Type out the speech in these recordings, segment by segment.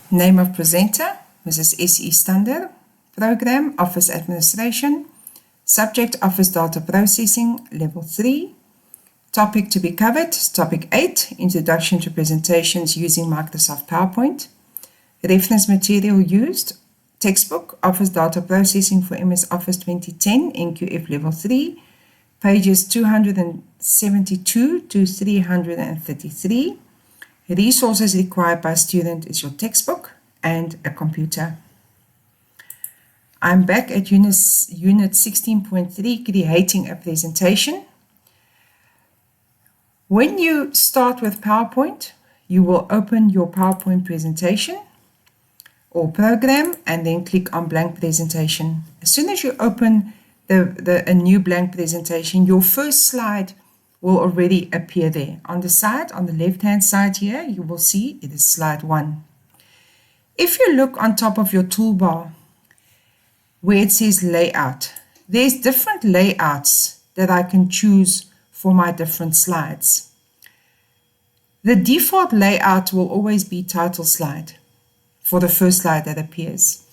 Name of presenter, Mrs. S.E. Stander. Program, Office Administration. Subject, Office Data Processing, Level 3. Topic to be covered, Topic 8, Introduction to Presentations using Microsoft PowerPoint. Reference material used, Textbook, Office Data Processing for MS Office 2010, NQF Level 3, pages 272 to 333. Resources required by student is your textbook and a computer. I'm back at Unit 16.3, Creating a Presentation. When you start with PowerPoint, you will open your PowerPoint presentation or program and then click on blank presentation. As soon as you open a new blank presentation, your first slide will already appear there. On the side, on the left-hand side here, you will see it is slide 1. If you look on top of your toolbar where it says layout, there's different layouts that I can choose for my different slides. The default layout will always be title slide for the first slide that appears.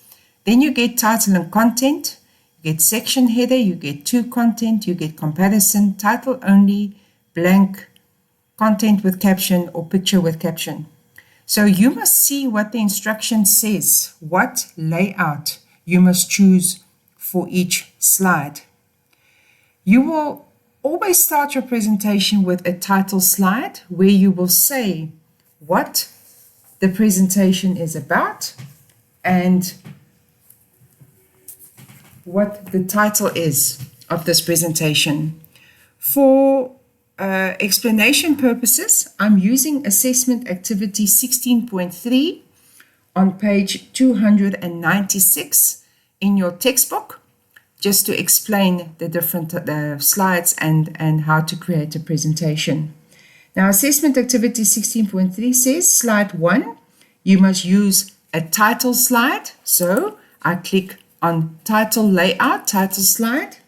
Then you get title and content, you get section header, you get to content, you get comparison, title only, blank, content with caption or picture with caption. So you must see what the instruction says, what layout you must choose for each slide. You will always start your presentation with a title slide where you will say what the presentation is about and what the title is of this presentation. For explanation purposes, I'm using Assessment Activity 16.3 on page 296 in your textbook, just to explain the different slides and how to create a presentation. Now, Assessment Activity 16.3 says, slide 1, you must use a title slide. So I click on Title Layout, Title Slide,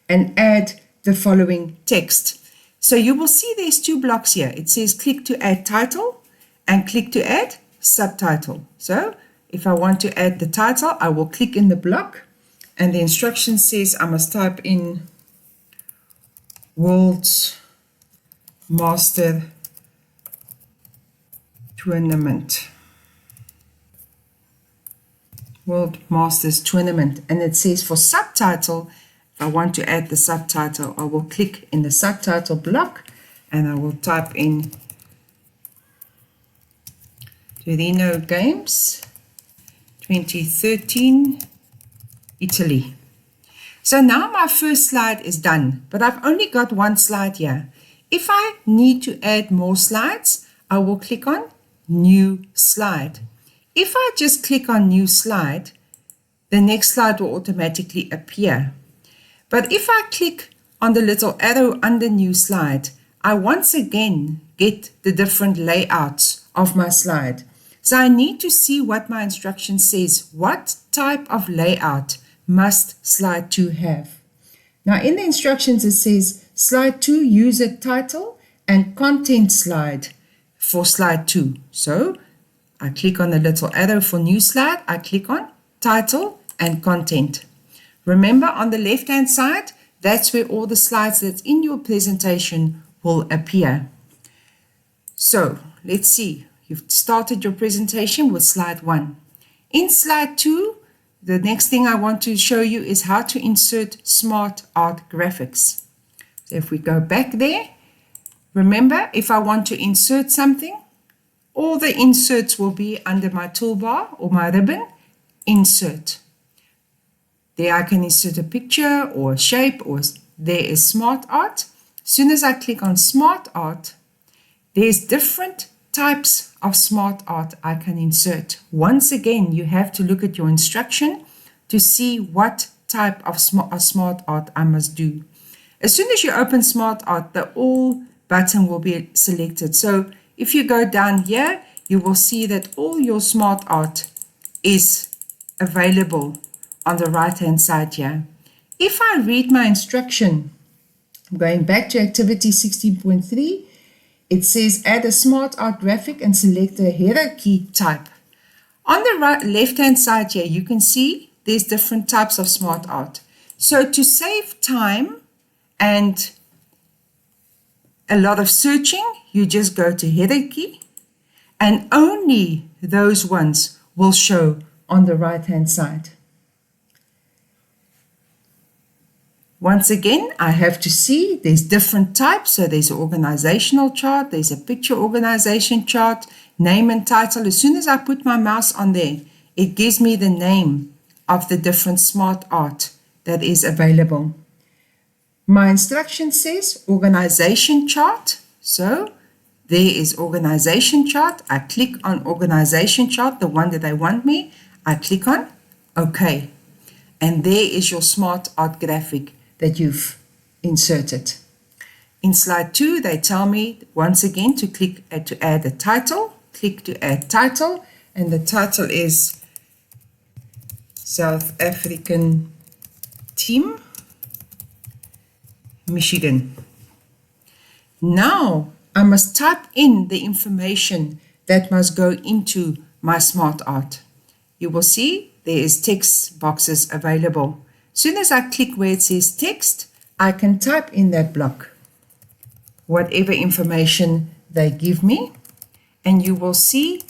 and add the following text. So you will see there's two blocks here. It says click to add title and click to add subtitle. So if I want to add the title, I will click in the block and the instruction says I must type in World's Master Tournament. World Masters Tournament. And it says for subtitle, if I want to add the subtitle, I will click in the subtitle block and I will type in Torino Games 2013 Italy. So now my first slide is done, but I've only got one slide here. If I need to add more slides, I will click on New Slide. If I just click on New Slide, the next slide will automatically appear. But if I click on the little arrow under New Slide, I once again get the different layouts of my slide. So I need to see what my instruction says. What type of layout must slide 2 have? Now in the instructions it says slide 2 use a title and content slide for slide 2. So I click on the little arrow for New Slide, I click on Title and Content. Remember on the left hand side, that's where all the slides that's in your presentation will appear. So let's see, you've started your presentation with slide 1. In slide 2, the next thing I want to show you is how to insert smart art graphics. So if we go back there, remember if I want to insert something, all the inserts will be under my toolbar or my ribbon, Insert. There I can insert a picture or a shape, or there is Smart Art. As soon as I click on Smart Art, there's different types of Smart Art I can insert. Once again, you have to look at your instruction to see what type of Smart Art I must do. As soon as you open Smart Art, the All button will be selected. So if you go down here, you will see that all your Smart Art is available on the right hand side here. If I read my instruction, I'm going back to activity 16.3, it says add a Smart Art graphic and select the hierarchy type On the right, left-hand side here, you can see there's different types of smart art. So to save time and a lot of searching, you just go to header key, and only those ones will show on the right-hand side. Once again, I have to see there's different types. So there's an organizational chart, there's a picture organization chart, name and title. As soon as I put my mouse on there, it gives me the name of the different smart art that is available. My instruction says organization chart. So there is organization chart. I click on organization chart, the one that they want me. I click on OK. And there is your smart art graphic that you've inserted. In slide 2, they tell me once again to click to add a title. Click to add title, and the title is South African Team, Michigan. Now I must type in the information that must go into my smart art. You will see there is text boxes available. As soon as I click where it says text, I can type in that block whatever information they give me, and you will see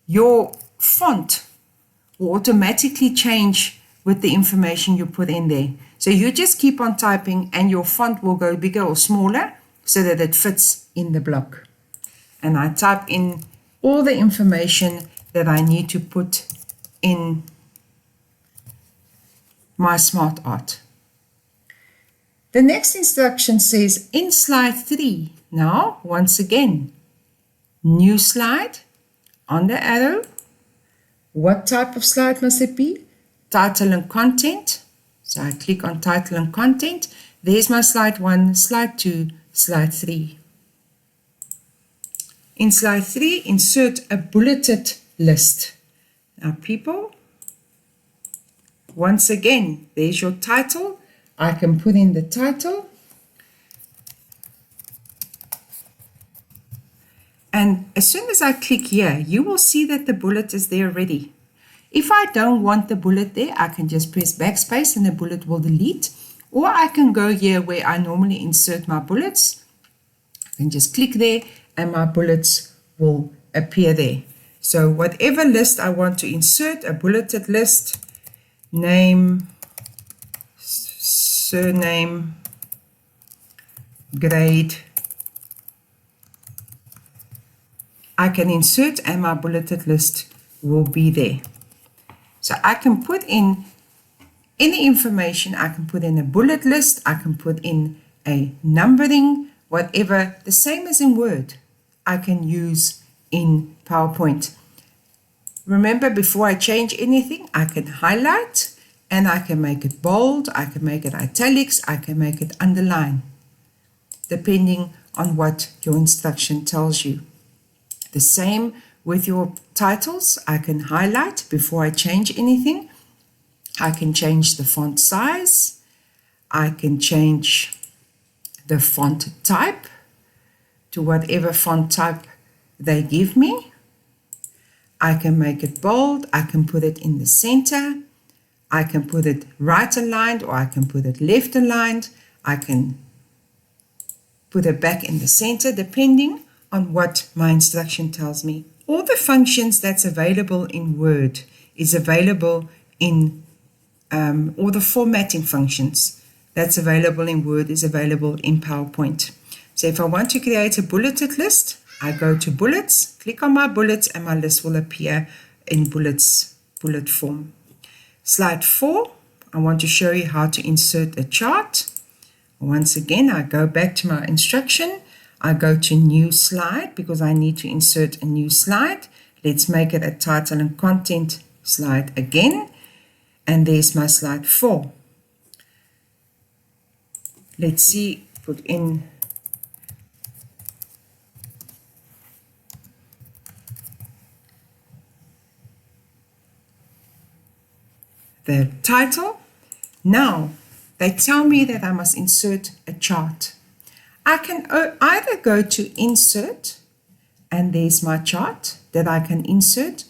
your font will automatically change with the information you put in there. So you just keep on typing and your font will go bigger or smaller so that it fits in the block. And I type in all the information that I need to put in my smart art. The next instruction says in slide 3, now once again, new slide, on the arrow, what type of slide must it be? Title and content. So I click on title and content. There's my slide 1, slide 2, slide 3. In slide 3, insert a bulleted list. Now people, once again, there's your title. I can put in the title. And as soon as I click here, you will see that the bullet is there already. If I don't want the bullet there, I can just press backspace and the bullet will delete. Or I can go here where I normally insert my bullets. I can just click there and my bullets will appear there. So whatever list I want to insert, a bulleted list, name, surname, grade, I can insert and my bulleted list will be there. So I can put in any information. I can put in a bullet list, I can put in a numbering, whatever, the same as in Word, I can use in PowerPoint. Remember, before I change anything, I can highlight and I can make it bold, I can make it italics, I can make it underline, depending on what your instruction tells you. The same with your titles. I can highlight before I change anything. I can change the font size. I can change the font type to whatever font type they give me. I can make it bold. I can put it in the center. I can put it right aligned or I can put it left aligned. I can put it back in the center depending on what my instruction tells me. All the functions that's available in Word is available in, all the formatting functions that's available in Word is available in PowerPoint. So if I want to create a bulleted list, I go to bullets, click on my bullets, and my list will appear in bullet form. Slide 4, I want to show you how to insert a chart. Once again, I go back to my instruction. I go to new slide because I need to insert a new slide. Let's make it a title and content slide again. And there's my slide 4. Let's see, put in the title. Now, they tell me that I must insert a chart. I can either go to insert, and there's my chart that I can insert,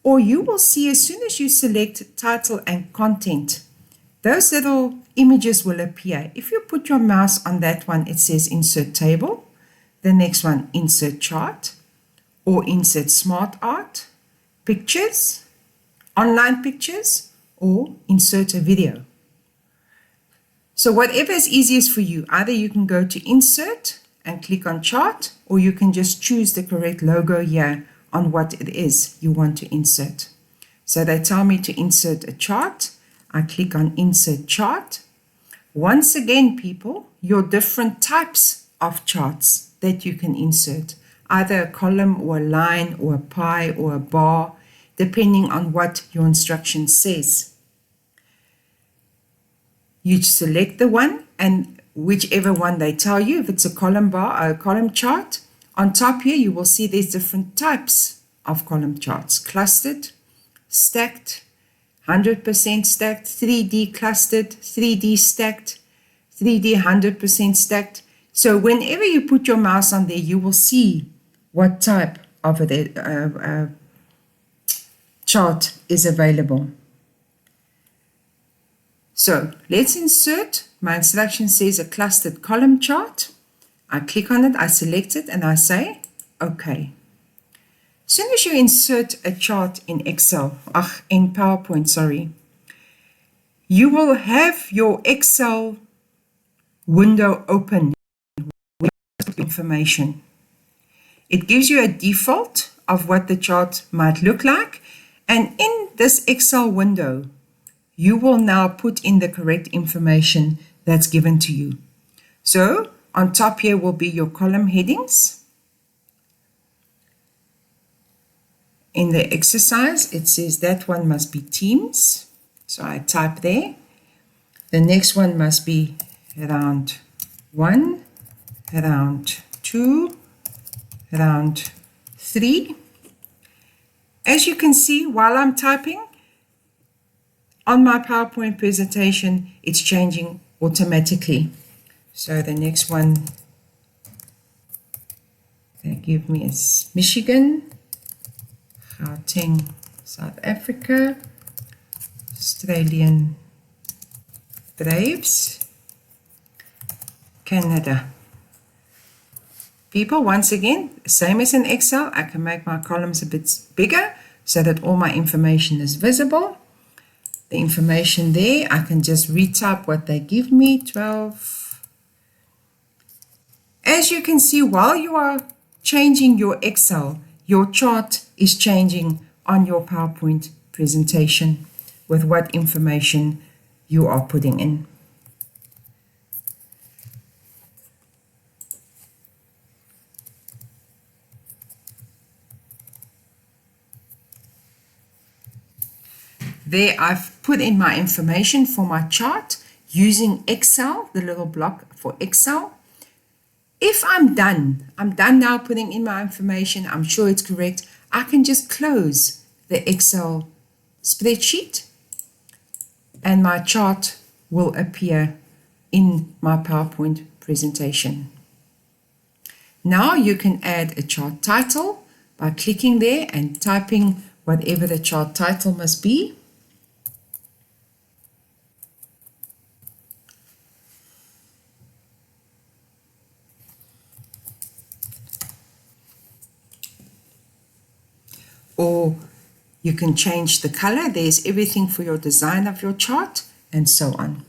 or you will see as soon as you select title and content, those little images will appear. If you put your mouse on that one, it says insert table. The next one, insert chart or insert smart art, pictures, online pictures, or insert a video. So whatever is easiest for you, either you can go to insert and click on chart, or you can just choose the correct logo here on what it is you want to insert. So they tell me to insert a chart. I click on insert chart. Once again, people, your different types of charts that you can insert, either a column or a line or a pie or a bar, depending on what your instruction says. You select the one, and whichever one they tell you, if it's a column bar or a column chart, on top here you will see there's different types of column charts: clustered, stacked, 100% stacked, 3D clustered, 3D stacked, 3D 100% stacked. So whenever you put your mouse on there, you will see what type of a chart is available. So let's insert. My instruction says a clustered column chart. I click on it, I select it, and I say OK. As soon as you insert a chart in Excel, in PowerPoint, sorry, you will have your Excel window open with information. It gives you a default of what the chart might look like, and in this Excel window, you will now put in the correct information that's given to you. So on top here will be your column headings. In the exercise, it says that one must be teams. So I type there. The next one must be round 1, round 2, round 3. As you can see, while I'm typing, on my PowerPoint presentation, it's changing automatically. So the next one they give me is Michigan, Gauteng, South Africa, Australian Braves, Canada. People, once again, same as in Excel, I can make my columns a bit bigger so that all my information is visible. The information there, I can just retype what they give me, 12. As you can see, while you are changing your Excel, your chart is changing on your PowerPoint presentation with what information you are putting in. There I've put in my information for my chart using Excel, the little block for Excel. If I'm done now putting in my information, I'm sure it's correct, I can just close the Excel spreadsheet and my chart will appear in my PowerPoint presentation. Now you can add a chart title by clicking there and typing whatever the chart title must be. Or you can change the color. There's everything for your design of your chart and so on.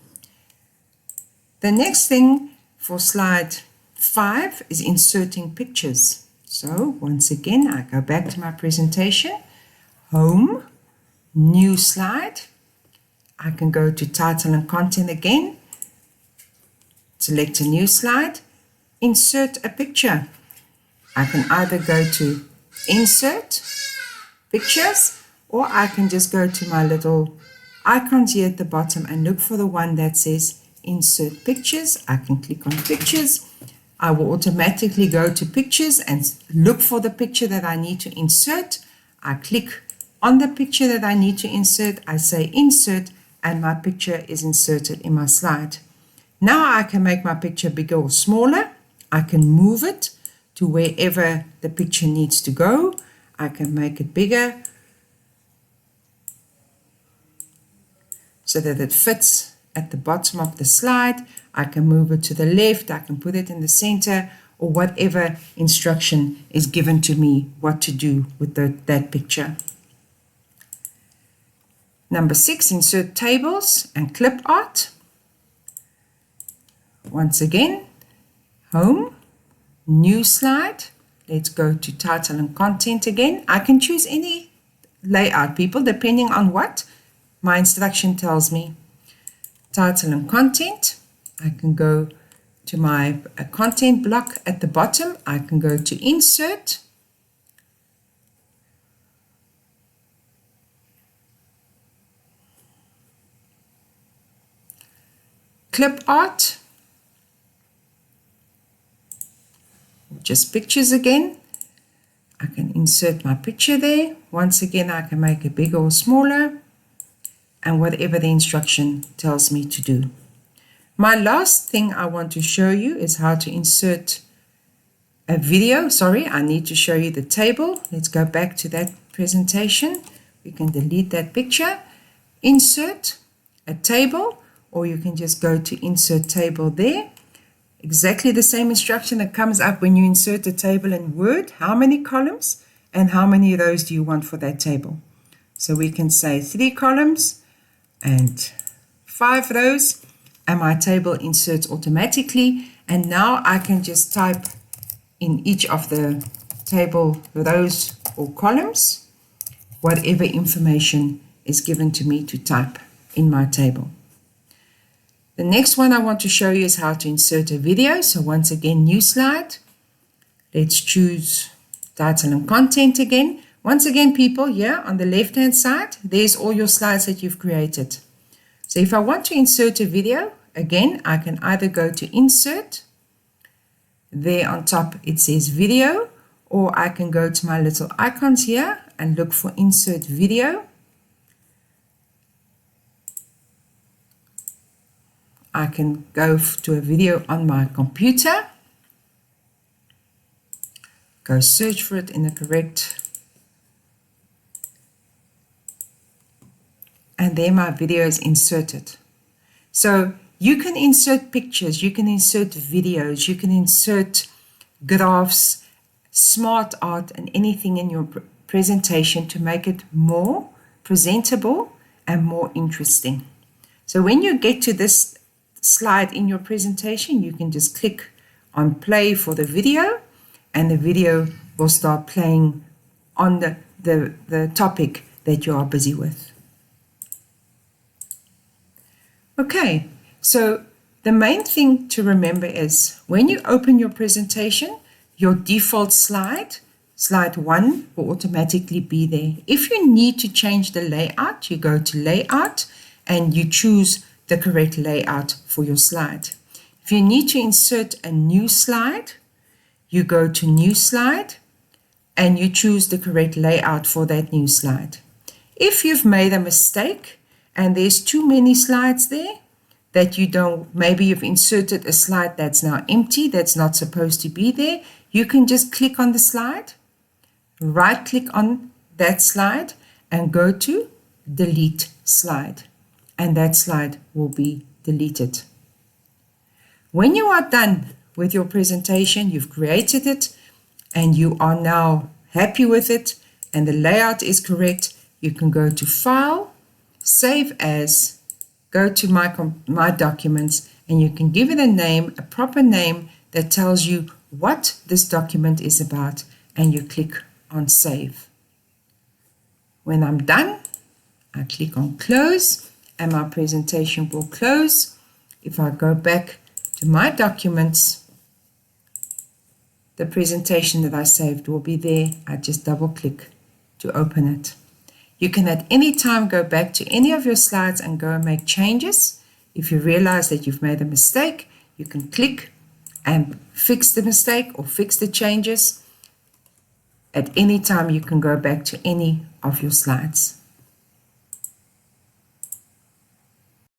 The next thing for slide 5 is inserting pictures. So once again, I go back to my presentation, home, new slide. I can go to title and content again, select a new slide, insert a picture. I can either go to insert, pictures, or I can just go to my little icons here at the bottom and look for the one that says insert pictures. I can click on pictures. I will automatically go to pictures and look for the picture that I need to insert. I click on the picture that I need to insert. I say insert and my picture is inserted in my slide. Now I can make my picture bigger or smaller. I can move it to wherever the picture needs to go. I can make it bigger so that it fits at the bottom of the slide. I can move it to the left, I can put it in the center, or whatever instruction is given to me what to do with that picture. Number 6, insert tables and clip art. Once again, home, new slide. Let's go to title and content again. I can choose any layout, people, depending on what my instruction tells me. Title and content. I can go to my content block at the bottom. I can go to insert. Clip art. Just pictures again. I can insert my picture there. Once again, I can make it bigger or smaller, and whatever the instruction tells me to do. My last thing I want to show you is how to insert a video. Sorry, I need to show you the table. Let's go back to that presentation. We can delete that picture. Insert a table, or you can just go to insert table there. Exactly the same instruction that comes up when you insert a table in Word. How many columns and how many rows do you want for that table? So we can say 3 columns and 5 rows, and my table inserts automatically. And now I can just type in each of the table rows or columns whatever information is given to me to type in my table. The next one I want to show you is how to insert a video. So once again, new slide. Let's choose title and content again. Once again, people, here on the left-hand side, there's all your slides that you've created. So if I want to insert a video, again, I can either go to insert. There on top, it says video, or I can go to my little icons here and look for insert video. I can go to a video on my computer, go search for it in the correct, and there my video is inserted. So you can insert pictures, you can insert videos, you can insert graphs, smart art, and anything in your presentation to make it more presentable and more interesting. So when you get to this slide in your presentation, you can just click on play for the video, and the video will start playing on the topic that you are busy with. Okay, so the main thing to remember is when you open your presentation, your default slide 1 will automatically be there. If you need to change the layout, you go to layout and you choose the correct layout for your slide. If you need to insert a new slide, you go to new slide and you choose the correct layout for that new slide. If you've made a mistake and there's too many slides there that you don't, maybe you've inserted a slide that's now empty, that's not supposed to be there, you can just click on the slide, right click on that slide and go to delete slide, and that slide will be deleted. When you are done with your presentation, you've created it and you are now happy with it and the layout is correct, you can go to File, Save As, go to my documents, and you can give it a name, a proper name that tells you what this document is about, and you click on Save. When I'm done, I click on Close and my presentation will close. If I go back to my documents, the presentation that I saved will be there. I just double click to open it. You can at any time go back to any of your slides and go and make changes. If you realize that you've made a mistake, you can click and fix the mistake or fix the changes. At any time, you can go back to any of your slides.